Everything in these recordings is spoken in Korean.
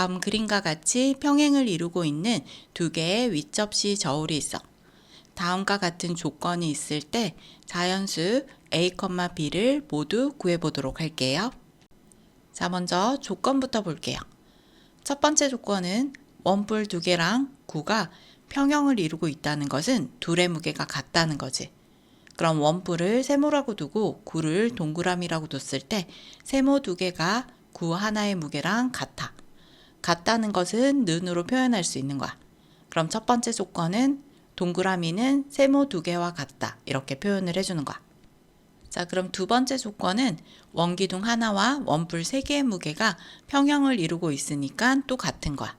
다음 그림과 같이 평행을 이루고 있는 두 개의 윗접시 저울이 있어. 다음과 같은 조건이 있을 때 자연수 a, b를 모두 구해보도록 할게요. 자, 먼저 조건부터 볼게요. 첫 번째 조건은 원뿔 두 개랑 구가 평형을 이루고 있다는 것은 둘의 무게가 같다는 거지. 그럼 원뿔을 세모라고 두고 구를 동그라미라고 뒀을 때 세모 두 개가 구 하나의 무게랑 같아. 같다는 것은 는으로 표현할 수 있는 거야. 그럼 첫 번째 조건은 동그라미는 세모 두 개와 같다. 이렇게 표현을 해주는 거야. 자, 그럼 두 번째 조건은 원기둥 하나와 원뿔 세 개의 무게가 평형을 이루고 있으니까 또 같은 거야.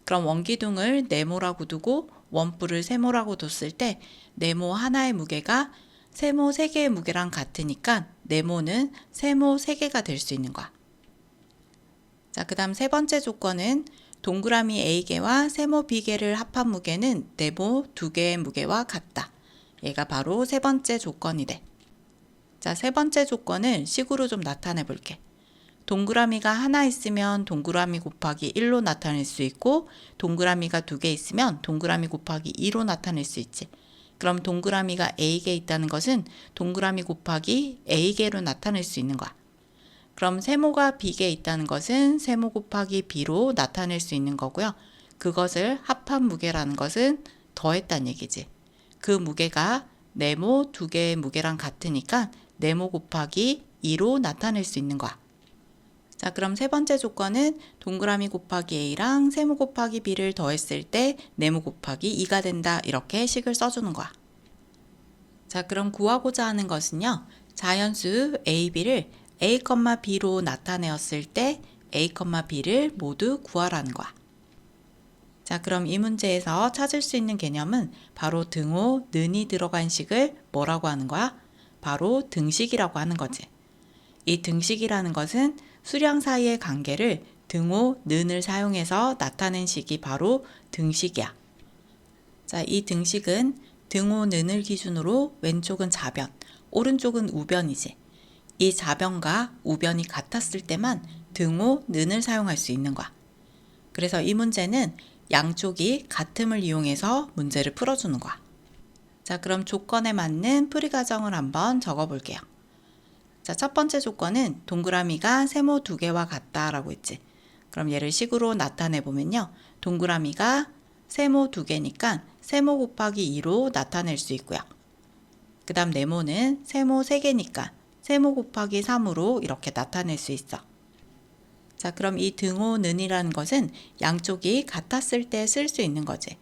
그럼 원기둥을 네모라고 두고 원뿔을 세모라고 뒀을 때 네모 하나의 무게가 세모 세 개의 무게랑 같으니까 네모는 세모 세 개가 될 수 있는 거야. 자, 그 다음 세 번째 조건은 동그라미 A개와 세모 B개를 합한 무게는 네모 두 개의 무게와 같다. 얘가 바로 세 번째 조건이 돼. 자, 세 번째 조건을 식으로 좀 나타내 볼게. 동그라미가 하나 있으면 동그라미 곱하기 1로 나타낼 수 있고 동그라미가 두 개 있으면 동그라미 곱하기 2로 나타낼 수 있지. 그럼 동그라미가 A개 있다는 것은 동그라미 곱하기 A개로 나타낼 수 있는 거야. 그럼 세모가 B개 있다는 것은 세모 곱하기 B로 나타낼 수 있는 거고요. 그것을 합한 무게라는 것은 더했다는 얘기지. 그 무게가 네모 두 개의 무게랑 같으니까 네모 곱하기 2로 나타낼 수 있는 거야. 자, 그럼 세 번째 조건은 동그라미 곱하기 A랑 세모 곱하기 B를 더했을 때 네모 곱하기 2가 된다. 이렇게 식을 써주는 거야. 자, 그럼 구하고자 하는 것은요. 자연수 A, B를 a, b로 나타내었을 때 a, b를 모두 구하라는 거야. 자, 그럼 이 문제에서 찾을 수 있는 개념은 바로 등호, 는이 들어간 식을 뭐라고 하는 거야? 바로 등식이라고 하는 거지. 이 등식이라는 것은 수량 사이의 관계를 등호, 는을 사용해서 나타낸 식이 바로 등식이야. 자, 이 등식은 등호, 는을 기준으로 왼쪽은 좌변, 오른쪽은 우변이지. 이 좌변과 우변이 같았을 때만 등호, 는을 사용할 수 있는 거야. 그래서 이 문제는 양쪽이 같음을 이용해서 문제를 풀어주는 거야. 자, 그럼 조건에 맞는 풀이 과정을 한번 적어볼게요. 자, 첫 번째 조건은 동그라미가 세모 두 개와 같다라고 했지. 그럼 얘를 식으로 나타내보면요. 동그라미가 세모 두 개니까 세모 곱하기 2로 나타낼 수 있고요. 그 다음 네모는 세모 세 개니까 세모 곱하기 3으로 이렇게 나타낼 수 있어. 자, 그럼 이 등호는이라는 것은 양쪽이 같았을 때 쓸 수 있는 거지.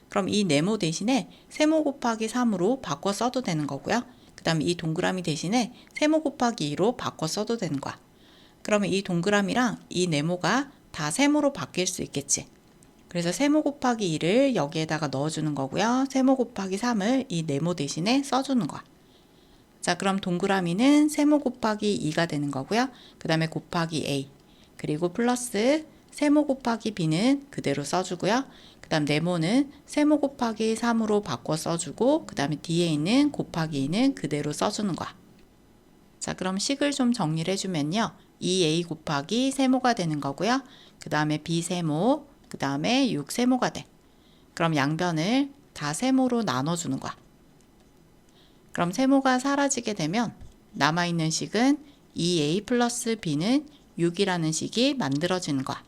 그럼 이 네모 대신에 세모 곱하기 3으로 바꿔 써도 되는 거고요. 그 다음 이 동그라미 대신에 세모 곱하기 2로 바꿔 써도 되는 거야. 그러면 이 동그라미랑 이 네모가 다 세모로 바뀔 수 있겠지. 그래서 세모 곱하기 2를 여기에다가 넣어주는 거고요. 세모 곱하기 3을 이 네모 대신에 써주는 거야. 자, 그럼 동그라미는 세모 곱하기 2가 되는 거고요. 그 다음에 곱하기 A, 그리고 플러스 세모 곱하기 B는 그대로 써주고요. 그 다음 네모는 세모 곱하기 3으로 바꿔 써주고 그 다음에 뒤에 있는 곱하기 2는 그대로 써주는 거야. 자, 그럼 식을 좀 정리를 해주면요. 2A 곱하기 세모가 되는 거고요. 그 다음에 B세모, 그 다음에 6세모가 돼. 그럼 양변을 다 세모로 나눠주는 거야. 그럼 세모가 사라지게 되면 남아있는 식은 2a 플러스 b는 6이라는 식이 만들어지는 거야.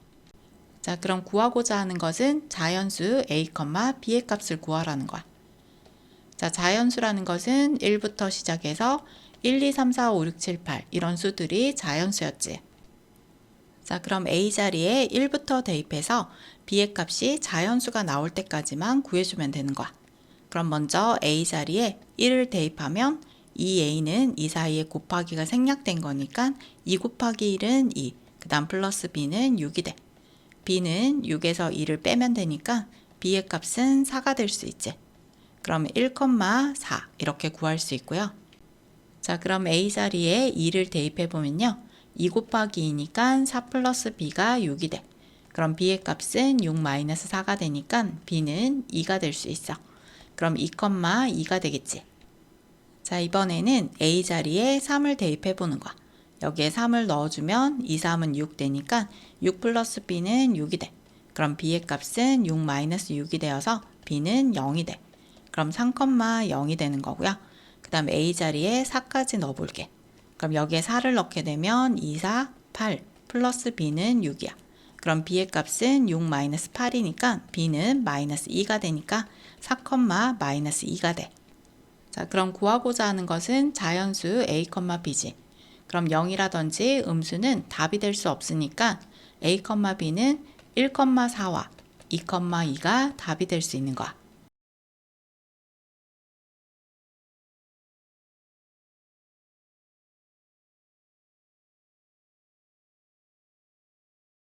자, 그럼 구하고자 하는 것은 자연수 a, b의 값을 구하라는 거야. 자, 자연수라는 것은 1부터 시작해서 1, 2, 3, 4, 5, 6, 7, 8 이런 수들이 자연수였지. 자, 그럼 a 자리에 1부터 대입해서 b의 값이 자연수가 나올 때까지만 구해주면 되는 거야. 그럼 먼저 a 자리에 1을 대입하면 이 a는 이 사이에 곱하기가 생략된 거니까 2 곱하기 1은 2, 그 다음 플러스 b는 6이 돼. b는 6에서 2를 빼면 되니까 b의 값은 4가 될 수 있지. 그럼 1,4 이렇게 구할 수 있고요. 자, 그럼 a 자리에 2를 대입해보면요. 2 곱하기 2니까 4 플러스 b가 6이 돼. 그럼 b의 값은 6 마이너스 4가 되니까 b는 2가 될 수 있어. 그럼 2,2가 되겠지. 자, 이번에는 a 자리에 3을 대입해 보는 거야. 여기에 3을 넣어주면 2, 3은 6 되니까 6 플러스 b는 6이 돼. 그럼 b의 값은 6-6이 되어서 b는 0이 돼. 그럼 3,0이 되는 거고요. 그 다음 a 자리에 4까지 넣어볼게. 그럼 여기에 4를 넣게 되면 2, 4, 8 플러스 b는 6이야. 그럼 b의 값은 6-8이니까 b는 -2가 되니까 4, -2가 돼. 자, 그럼 구하고자 하는 것은 자연수 a, b지. 그럼 0이라든지 음수는 답이 될 수 없으니까 a, b는 1,4와 2,2가 답이 될 수 있는 거야.